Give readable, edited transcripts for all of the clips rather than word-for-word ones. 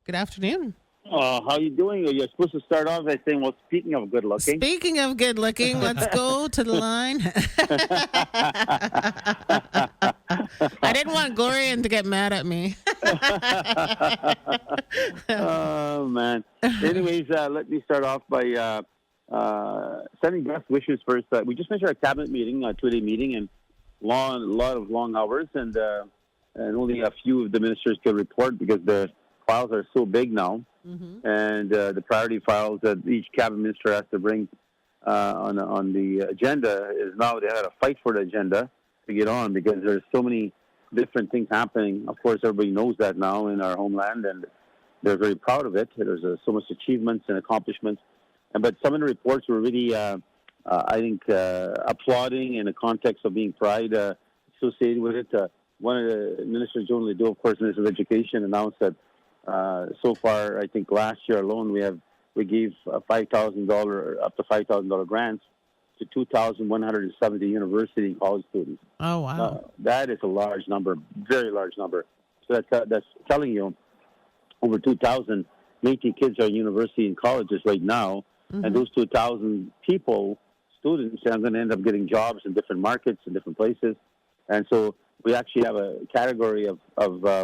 Good afternoon. How you doing? You're supposed to start off by saying, well, speaking of good looking. Speaking of good looking, let's go to the line. I didn't want Gorian to get mad at me. Oh, man. Anyways, let me start off by sending best wishes first. We just finished our cabinet meeting, a 2-day meeting, and a lot of long hours, and only a few of the ministers could report because the files are so big now. Mm-hmm. And the priority files that each cabinet minister has to bring on the agenda is now they had to fight for the agenda to get on because there's so many different things happening. Of course, everybody knows that now in our homeland, and they're very proud of it. There's so much achievements and accomplishments, but some of the reports were really, I think, applauding in the context of being pride associated with it. One of the ministers, Joan Ledoux, of course, Minister of Education, announced that. So far, I think last year alone, we gave $5,000 up to $5,000 grants to 2,170 university and college students. Oh wow, that is a large number, very large number. So that's telling you over 2,000 Métis kids are in university and colleges right now, and those 2,000 students, are going to end up getting jobs in different markets in different places, and so we actually have a category of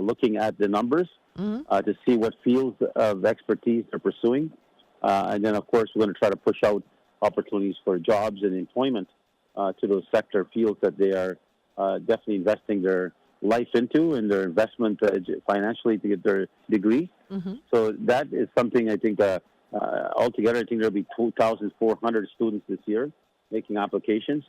looking at the numbers. To see what fields of expertise they're pursuing. And then, of course, we're going to try to push out opportunities for jobs and employment to those sector fields that they are definitely investing their life into and their investment financially to get their degree. So that is something I think altogether, I think there'll be 2,400 students this year making applications.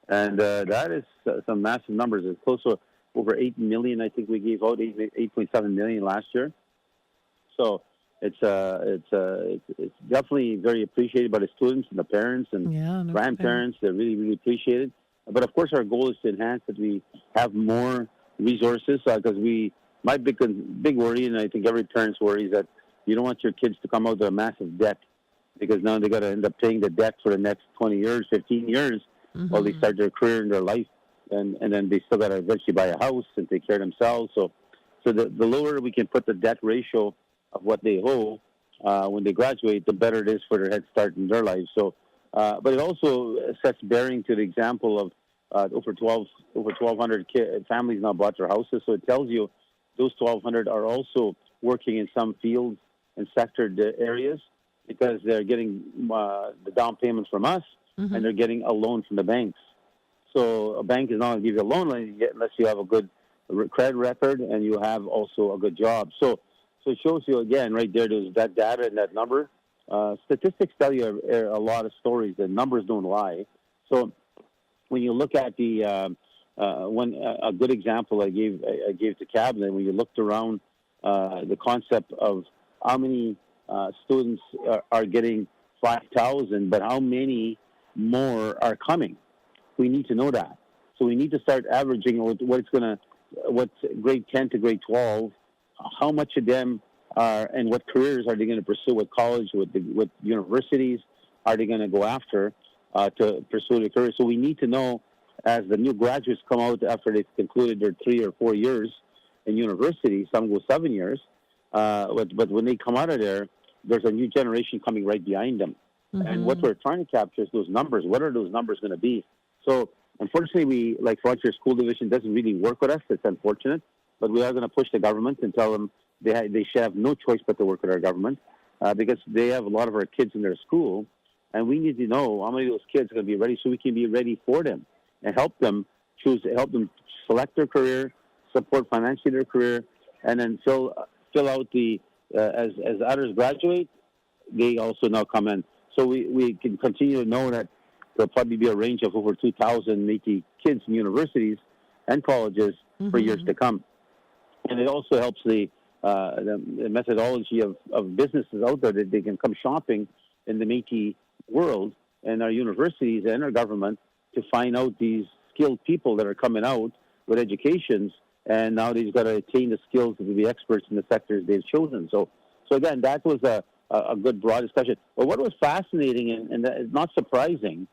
And that is some massive numbers. It's close to over 8 million, I think we gave out 8.7 million last year. So it's definitely very appreciated by the students and the parents and grandparents. They're really, really appreciated. But of course, our goal is to enhance that we have more resources because my big worry, and I think every parent's worry, is that you don't want your kids to come out with a massive debt because now they got to end up paying the debt for the next 20 years, 15 years while they start their career in their life. And then they still got to eventually buy a house and take care of themselves. So the lower we can put the debt ratio of what they owe when they graduate, the better it is for their head start in their life. So, but it also sets bearing to the example of over 1,200 families now bought their houses. So it tells you those 1,200 are also working in some fields and sector areas because they're getting the down payments from us and they're getting a loan from the banks. So a bank is not going to give you a loan unless you have a good credit record and you have also a good job. So it shows you again right there. There's that data and that number. Statistics tell you a lot of stories. The numbers don't lie. So when you look at the a good example I gave to cabinet, when you looked around the concept of how many students are getting 5,000, but how many more are coming. We need to know that. So we need to start averaging what's grade 10 to grade 12, how much of them are, and what careers are they going to pursue, what college, what universities are they going to go after to pursue their career. So we need to know as the new graduates come out after they've concluded their 3 or 4 years in university, some go 7 years, but when they come out of there, there's a new generation coming right behind them. And what we're trying to capture is those numbers. What are those numbers going to be? So, unfortunately, we, like Frontier School Division, doesn't really work with us. It's unfortunate. But we are going to push the government and tell them they should have no choice but to work with our government because they have a lot of our kids in their school. And we need to know how many of those kids are going to be ready so we can be ready for them and help them select their career, support financially their career, and then fill out as others graduate, they also now come in. So we can continue to know that there'll probably be a range of over 2,000 Métis kids in universities and colleges for years to come. And it also helps the methodology of businesses out there that they can come shopping in the Métis world and our universities and our government to find out these skilled people that are coming out with educations, and now they've got to attain the skills to be experts in the sectors they've chosen. So again, that was a good broad discussion. But what was fascinating and not surprising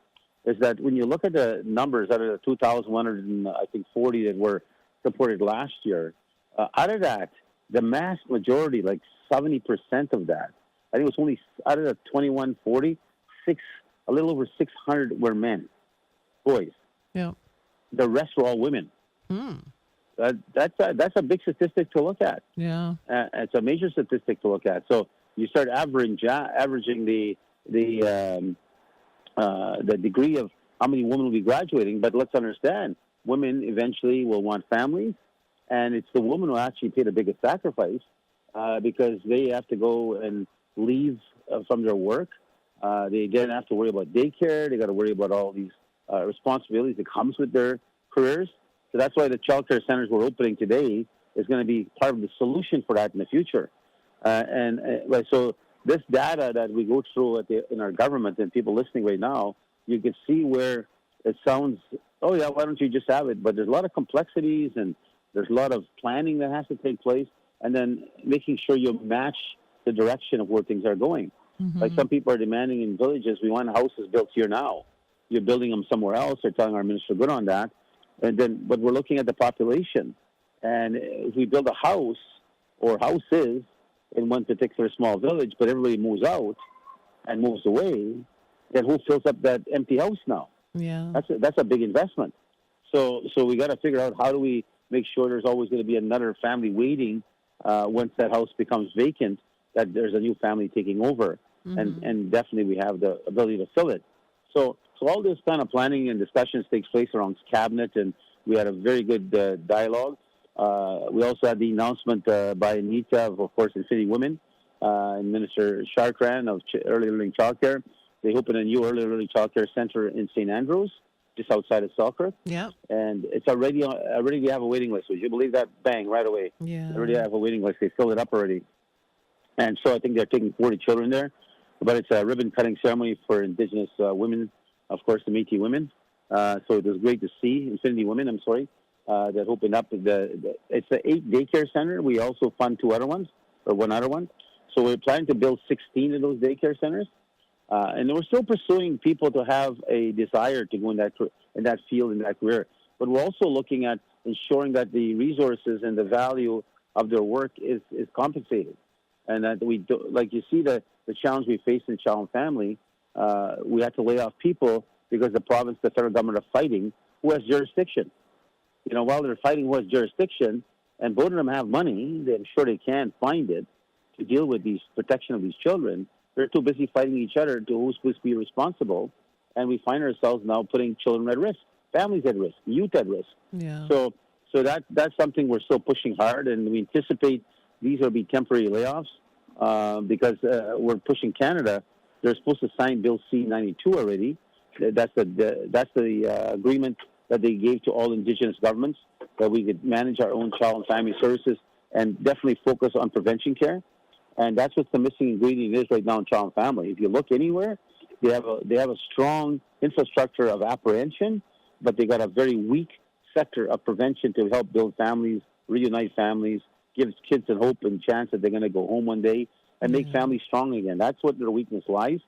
is that when you look at the numbers out of the 2,140 that were supported last year, out of that, the mass majority, like 70% of that. I think it was only out of the 2140, a little over 600 were men, boys. Yeah. The rest were all women. That's a big statistic to look at. Yeah. It's a major statistic to look at. So you start averaging the degree of how many women will be graduating. But let's understand, women eventually will want families, and it's the women who actually pay the biggest sacrifice because they have to go and leave from their work. They then have to worry about daycare. They got to worry about all these responsibilities that comes with their careers. So that's why the child care centers we're opening today is going to be part of the solution for that in the future. So this data that we go through in our government and people listening right now, you can see where it sounds, oh yeah, why don't you just have it? But there's a lot of complexities and there's a lot of planning that has to take place, and then making sure you match the direction of where things are going. Mm-hmm. Like some people are demanding in villages, we want houses built here now. You're building them somewhere else. They're telling our minister good on that. But we're looking at the population. And if we build a house or houses in one particular small village, but everybody moves out and moves away, then who fills up that empty house now? Yeah. That's a big investment. So we got to figure out how do we make sure there's always going to be another family waiting once that house becomes vacant, that there's a new family taking over. Mm-hmm. And definitely we have the ability to fill it. So all this kind of planning and discussions takes place around cabinet, and we had a very good dialogue. We also had the announcement by Anita of course, Infinity Women, and Minister Chartrand of Early Learning Childcare. They opened a new Early Learning Childcare Center in St. Andrews, just outside of Selkirk. Yeah. And it's already we have a waiting list. Would you believe that? Bang, right away. Yeah. They already have a waiting list. They filled it up already. And so I think they're taking 40 children there. But it's a ribbon-cutting ceremony for Indigenous women, of course, the Métis women. So it was great to see Infinity Women, that opened up. It's an 8 daycare center. We also fund 2 other ones, or 1 other one. So we're planning to build 16 of those daycare centers. And we're still pursuing people to have a desire to go in that field, in that career. But we're also looking at ensuring that the resources and the value of their work is compensated. And that we do, like you see the challenge we face in child and family, we had to lay off people because the province, the federal government are fighting who has jurisdiction. While they're fighting who has jurisdiction, and both of them have money, I'm sure they can find it to deal with these protection of these children. They're too busy fighting each other to who's supposed to be responsible, and we find ourselves now putting children at risk, families at risk, youth at risk. Yeah. So that's something we're still pushing hard, and we anticipate these will be temporary layoffs because we're pushing Canada. They're supposed to sign Bill C-92 already. That's the agreement that they gave to all Indigenous governments, that we could manage our own child and family services and definitely focus on prevention care. And that's what the missing ingredient is right now in child and family. If you look anywhere, they have a strong infrastructure of apprehension, but they got a very weak sector of prevention to help build families, reunite families, give kids a hope and chance that they're going to go home one day and make families strong again. That's what their weakness lies,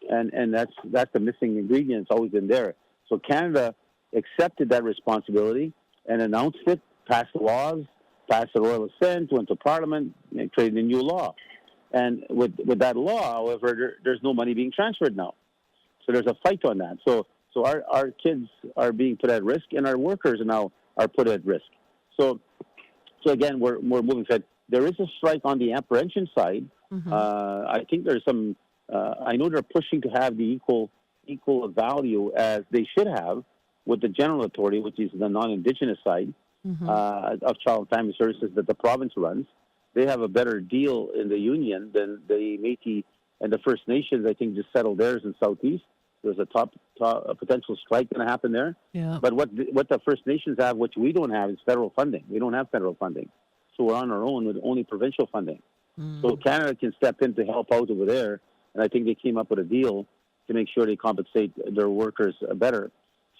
and that's the missing ingredient. It's always been there. So Canada accepted that responsibility and announced it, passed laws, passed the Royal Assent, went to Parliament, and created a new law. And with that law, however, there's no money being transferred now. So there's a fight on that. So our kids are being put at risk, and our workers now are put at risk. So again, we're moving forward. There is a strike on the apprehension side. Mm-hmm. I think there's some. I know they're pushing to have the equal value as they should have with the general authority, which is the non-Indigenous side of child and family services that the province runs. They have a better deal in the union than the Métis and the First Nations. I think just settled theirs in Southeast. There's a potential strike going to happen there. Yeah. But what the First Nations have, which we don't have, is federal funding. We don't have federal funding. So we're on our own with only provincial funding. Mm. So Canada can step in to help out over there. And I think they came up with a deal to make sure they compensate their workers better.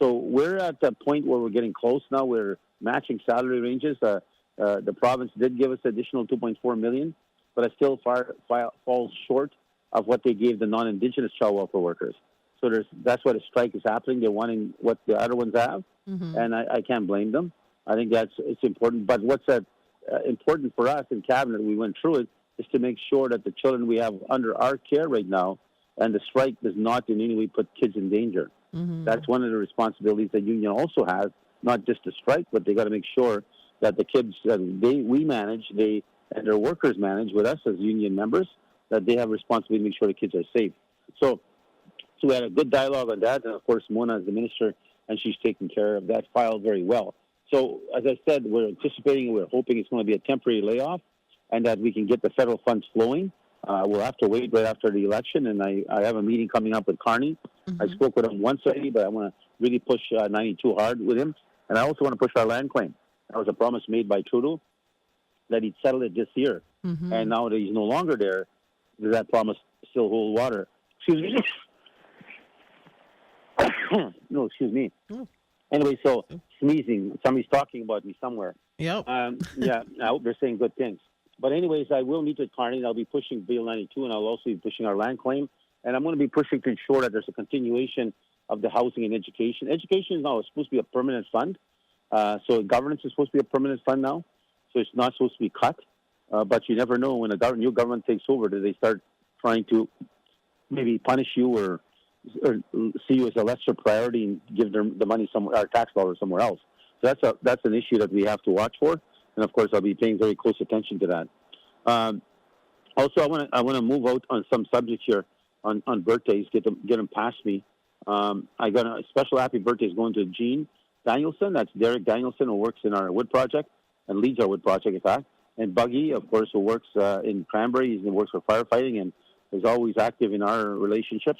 So we're at the point where we're getting close now. We're matching salary ranges. The province did give us additional $2.4 million, but it still falls short of what they gave the non-Indigenous child welfare workers. So that's why the strike is happening. They're wanting what the other ones have, and I can't blame them. I think it's important. But what's important for us in Cabinet, we went through it, is to make sure that the children we have under our care right now and the strike does not in any way put kids in danger. Mm-hmm. That's one of the responsibilities that union also has, not just to strike, but they got to make sure that the kids that we manage, and their workers manage with us as union members, that they have responsibility to make sure the kids are safe. So we had a good dialogue on that, and of course Mona is the minister, and she's taking care of that file very well. So as I said, we're anticipating, we're hoping it's going to be a temporary layoff, and that we can get the federal funds flowing. We'll have to wait right after the election, and I have a meeting coming up with Carney. Mm-hmm. I spoke with him once already, but I want to really push 92 hard with him, and I also want to push our land claim. That was a promise made by Trudeau that he'd settle it this year, mm-hmm. and now that he's no longer there, does that promise still hold water? Excuse me. No, excuse me. Oh. Anyway, so sneezing. Somebody's talking about me somewhere. Yep. Yeah, I hope they're saying good things. But anyways, I will meet with Carney, and I'll be pushing Bill 92, and I'll also be pushing our land claim. And I'm going to be pushing to ensure that there's a continuation of the housing and education. Education is now supposed to be a permanent fund. So governance is supposed to be a permanent fund now. So it's not supposed to be cut. But you never know when a new government takes over, do they start trying to maybe punish you or see you as a lesser priority and give them the money somewhere, our tax dollars somewhere else. So that's an issue that we have to watch for, and of course I'll be paying very close attention to that. Also, I want to move out on some subjects here on birthdays. Get them past me. I got a special happy birthday going to Jean Danielson. That's Derek Danielson, who works in our wood project and leads our wood project, in fact. And Buggy, of course, who works in Cranberry. He works for firefighting and is always active in our relationships.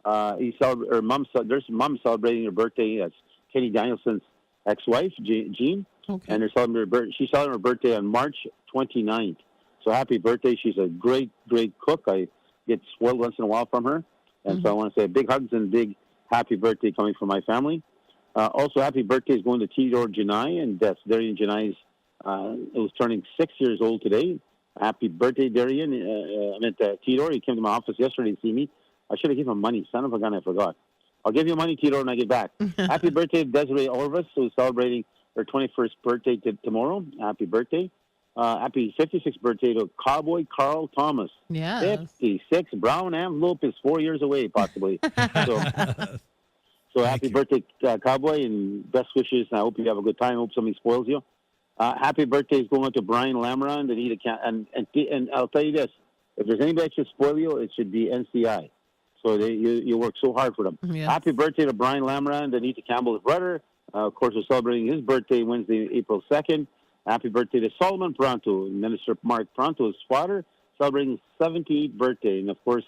There's mom celebrating her birthday. That's Kenny Danielson's ex-wife, Jean. Okay. And she's celebrating her birthday on March 29th. So happy birthday. She's a great, great cook. I get spoiled once in a while from her. And so I want to say big hugs and big happy birthday coming from my family. Also, happy birthday is going to Theodore Janai, and that's Darian Janai's, it was turning 6 years old today. Happy birthday, Darian. Theodore, he came to my office yesterday to see me. I should have given him money. Son of a gun, I forgot. I'll give you money, Tito, when I get back. Happy birthday, Desiree Orvis, who's celebrating her 21st birthday tomorrow. Happy birthday. Happy 56th birthday to Cowboy Carl Thomas. Yeah. 56. Brown envelope is 4 years away, possibly. So happy birthday, Cowboy, and best wishes. I hope you have a good time. I hope somebody spoils you. Happy birthday is going to Brian Lamron, and I'll tell you this. If there's anybody that should spoil you, it should be NCI. So you work so hard for them. Yes. Happy birthday to Brian Lamron, Anita Campbell's brother. Of course, we're celebrating his birthday Wednesday, April 2nd. Happy birthday to Solomon Pronto, Minister Mark Pronto's father, celebrating his 78th birthday. And, of course,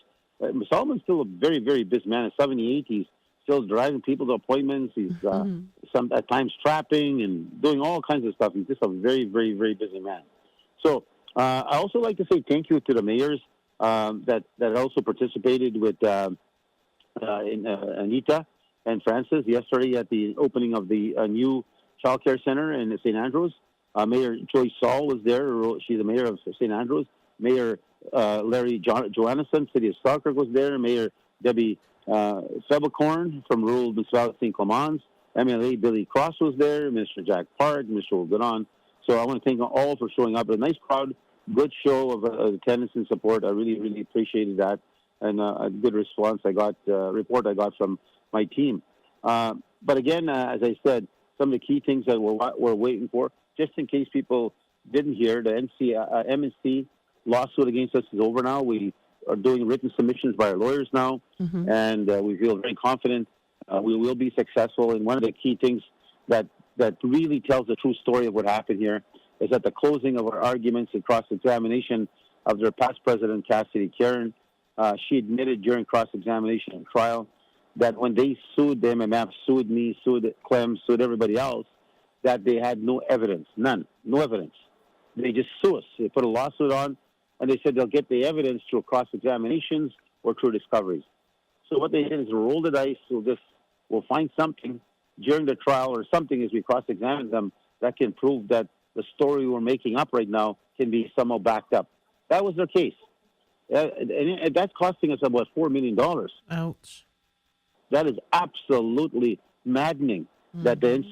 Solomon's still a very, very busy man. At 78, he's still driving people to appointments. He's at times trapping and doing all kinds of stuff. He's just a very, very, very busy man. So I also like to say thank you to the mayors that also participated with Anita and Francis yesterday at the opening of the new child care center in St. Andrews. Mayor Joyce Saul was there. She's the mayor of St. Andrews. Mayor Larry Johannesson, City of Selkirk, was there. Mayor Debbie Febecorn from rural municipality St. Clements. MLA Billy Cross was there. Minister Jack Park, Mr. Goodon. So I want to thank all for showing up. A nice crowd, good show of attendance and support. I really, really appreciated that, and a good response report I got from my team. But again, as I said, some of the key things that we're waiting for, just in case people didn't hear, the MNC lawsuit against us is over now. We are doing written submissions by our lawyers now, and we feel very confident we will be successful. And one of the key things that really tells the true story of what happened here is at the closing of our arguments and cross-examination of their past president, Cassidy Karen, she admitted during cross-examination and trial that when they sued the MMF, sued me, sued Clem, sued everybody else, that they had no evidence, none, no evidence. They just sue us. They put a lawsuit on, and they said they'll get the evidence through cross-examinations or through discoveries. So what they did is roll the dice. We'll find something during the trial or something as we cross-examine them that can prove that the story we're making up right now can be somehow backed up. That was their case. And that's costing us about $4 million. Ouch. That is absolutely maddening that the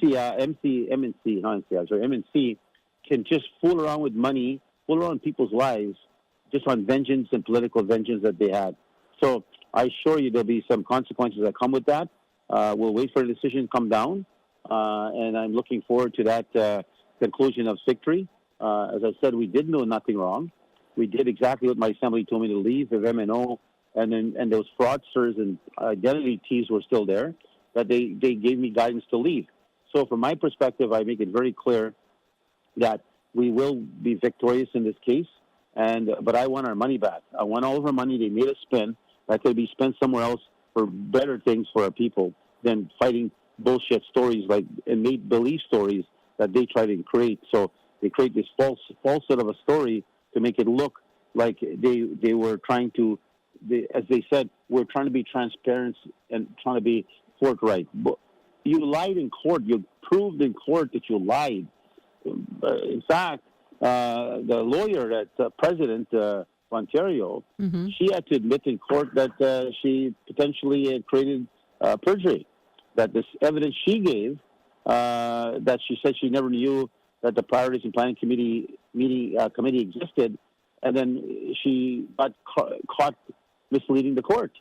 MNC can just fool around with money, fool around people's lives just on vengeance and political vengeance that they had. So I assure you there'll be some consequences that come with that. We'll wait for the decision to come down, and I'm looking forward to that conclusion of victory. As I said, we did know nothing wrong. We did exactly what my assembly told me to leave. If MNO and those fraudsters and identity thieves were still there, that they gave me guidance to leave. So from my perspective, I make it very clear that we will be victorious in this case, but I want our money back. I want all of our money they made us spend that could be spent somewhere else for better things for our people than fighting bullshit stories and make-believe stories that they try to create. So they create this falsehood of a story to make it look like they were trying to, as they said, we're trying to be transparent and trying to be forthright. But you lied in court. You proved in court that you lied. In fact, the lawyer, that president of Ontario, she had to admit in court that she potentially had created perjury. That this evidence she gave, that she said she never knew that the Priorities and Planning Committee existed, and then she got caught misleading the court.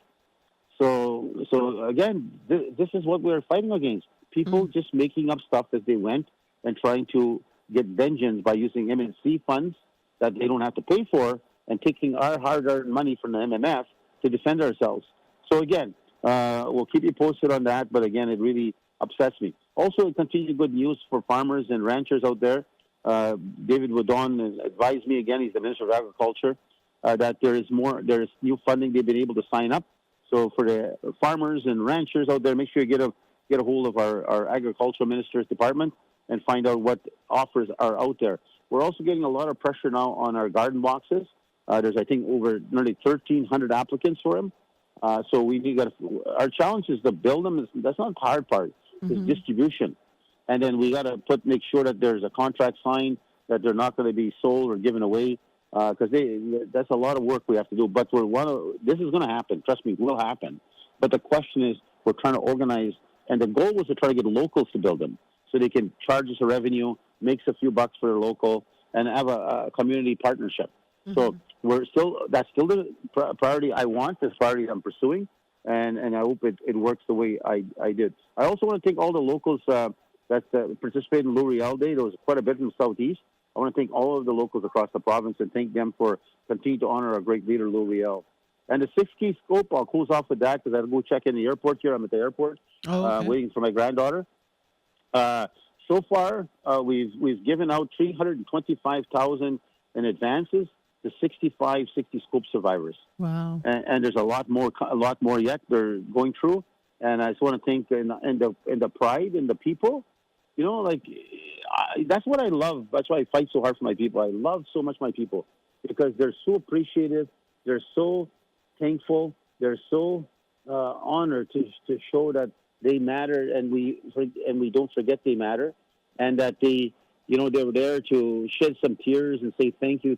So again, this is what we're fighting against. People just making up stuff as they went and trying to get vengeance by using MNC funds that they don't have to pay for and taking our hard-earned money from the MMF to defend ourselves. So again, we'll keep you posted on that, but again, it really upsets me. Also, continued good news for farmers and ranchers out there. David Woodon advised me again, he's the Minister of Agriculture, that there is new funding they've been able to sign up. So for the farmers and ranchers out there, make sure you get a hold of our Agricultural Minister's Department and find out what offers are out there. We're also getting a lot of pressure now on our garden boxes. There's, I think, over nearly 1,300 applicants for them. So our challenge is to build them. That's not the hard part. It's distribution. And then we got to make sure that there's a contract signed, that they're not going to be sold or given away, because that's a lot of work we have to do. But this is going to happen. Trust me, it will happen. But the question is, we're trying to organize, and the goal was to try to get locals to build them so they can charge us a revenue, makes a few bucks for their local, and have a community partnership. So that's still the priority I want, this priority I'm pursuing, and I hope it works the way I did. I also want to thank all the locals that participated in L'Oreal Day. There was quite a bit from the Southeast. I want to thank all of the locals across the province and thank them for continuing to honor our great leader, L'Oreal. And the 6-key scope, I'll close off with that because I have to go check in the airport here. I'm at the airport waiting for my granddaughter. So far, we've given out $325,000 in advances to 60 scope survivors. Wow! And there's a lot more yet they're going through. And I just want to thank in the pride and the people. You know, that's what I love. That's why I fight so hard for my people. I love so much my people because they're so appreciative. They're so thankful. They're so honored to show that they matter, and we don't forget they matter, and that they were there to shed some tears and say thank you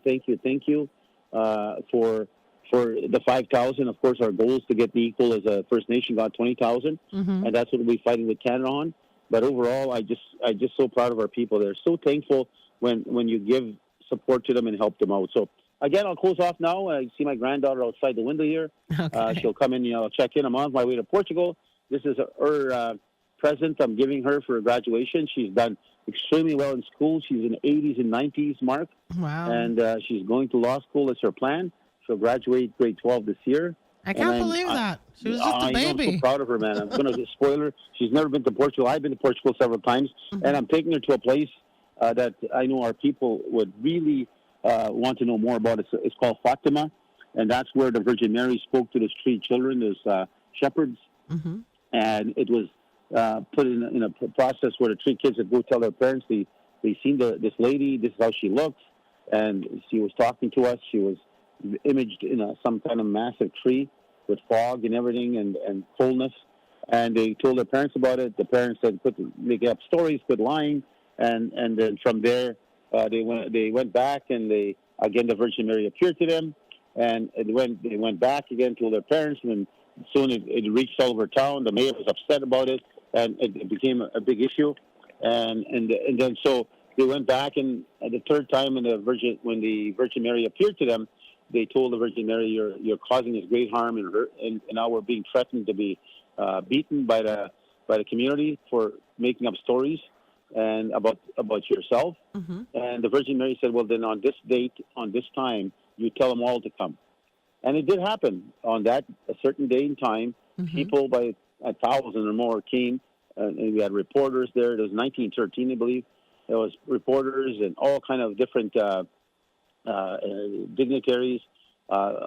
for the 5,000. Of course, our goal is to get the equal as a First Nation got 20,000, and that's what we'll be fighting with Canada on. But overall, I just so proud of our people. They're so thankful when you give support to them and help them out. So again, I'll close off now. I see my granddaughter outside the window here. Okay. She'll come in. I'll check in. I'm on my way to Portugal. This is her present I'm giving her for graduation. She's done extremely well in school. She's in the 80s and 90s mark. Wow. And she's going to law school. That's her plan. She'll graduate grade 12 this year. I can't believe that. She was just a baby. I'm so proud of her, man. I'm going to spoil her. She's never been to Portugal. I've been to Portugal several times. And I'm taking her to a place that I know our people would really want to know more about. It's called Fatima. And that's where the Virgin Mary spoke to those 3 children, those shepherds. And it was put in a process where the 3 kids would go tell their parents they seen this lady, this is how she looks, and she was talking to us. She was imaged in some kind of massive tree with fog and everything and coldness. And they told their parents about it. The parents said, make up stories, quit lying, and then from there they went back and the Virgin Mary appeared to them, and they went back again, told their parents, and soon it reached all over town. The mayor was upset about it, and it became a big issue. And then so they went back, and the third time when the Virgin Mary appeared to them, they told the Virgin Mary, "You're causing us great harm and hurt, and now we're being threatened to be beaten by the community for making up stories and about yourself." Mm-hmm. And the Virgin Mary said, "Well, then on this date, on this time, you tell them all to come." And it did happen on that a certain day and time. Mm-hmm. People by 1,000 or more came, and we had reporters there. It was 1913, I believe. There was reporters and all kind of different dignitaries,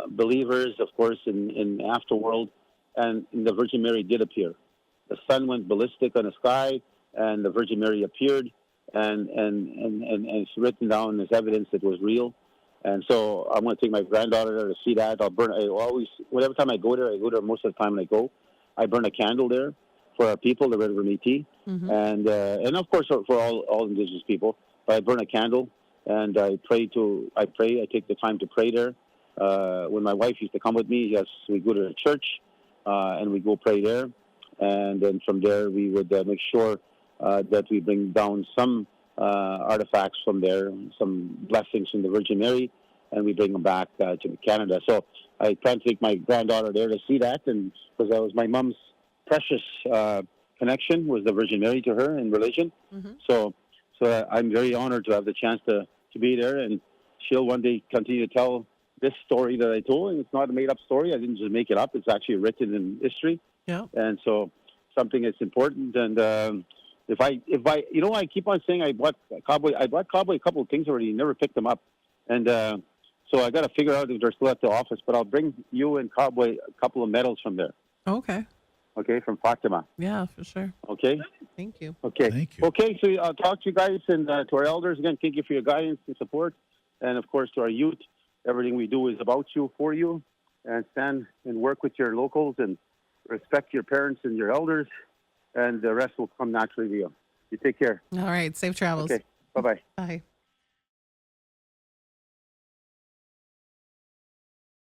believers, of course, in afterworld, and the Virgin Mary did appear. The sun went ballistic on the sky, and the Virgin Mary appeared, and it's written down as evidence that it was real. And so I'm going to take my granddaughter there to see that. Whatever time I go there most of the time when I go, I burn a candle there for our people, the River Métis, Mm-hmm. and of course for all Indigenous people. But I burn a candle and I pray. I take the time to pray there. When my wife used to come with me, yes, we go to the church and we go pray there, and then from there we would make sure that we bring down some artifacts from there, some blessings from the Virgin Mary, and we bring them back to Canada. So I plan to take my granddaughter there to see that, and because that was my mom's precious connection was the Virgin Mary to her in religion. Mm-hmm. So I'm very honored to have the chance to be there, and she'll one day continue to tell this story that I told, and it's not a made-up story. I didn't just make it up. It's actually written in history. Yeah. And so something that's important. And if I, I keep on saying I bought Cowboy a couple of things already, never picked them up. And so I got to figure out if they're still at the office, but I'll bring you and Cowboy a couple of medals from there. Okay. Okay, from Fatima. Yeah, for sure. Okay? Thank you. Okay. Thank you. Okay, so I'll talk to you guys and to our elders. Again, thank you for your guidance and support. And, of course, to our youth, everything we do is about you, for you, and stand and work with your locals and respect your parents and your elders, and the rest will come naturally to you. You take care. All right. Safe travels. Okay. Bye-bye. Bye.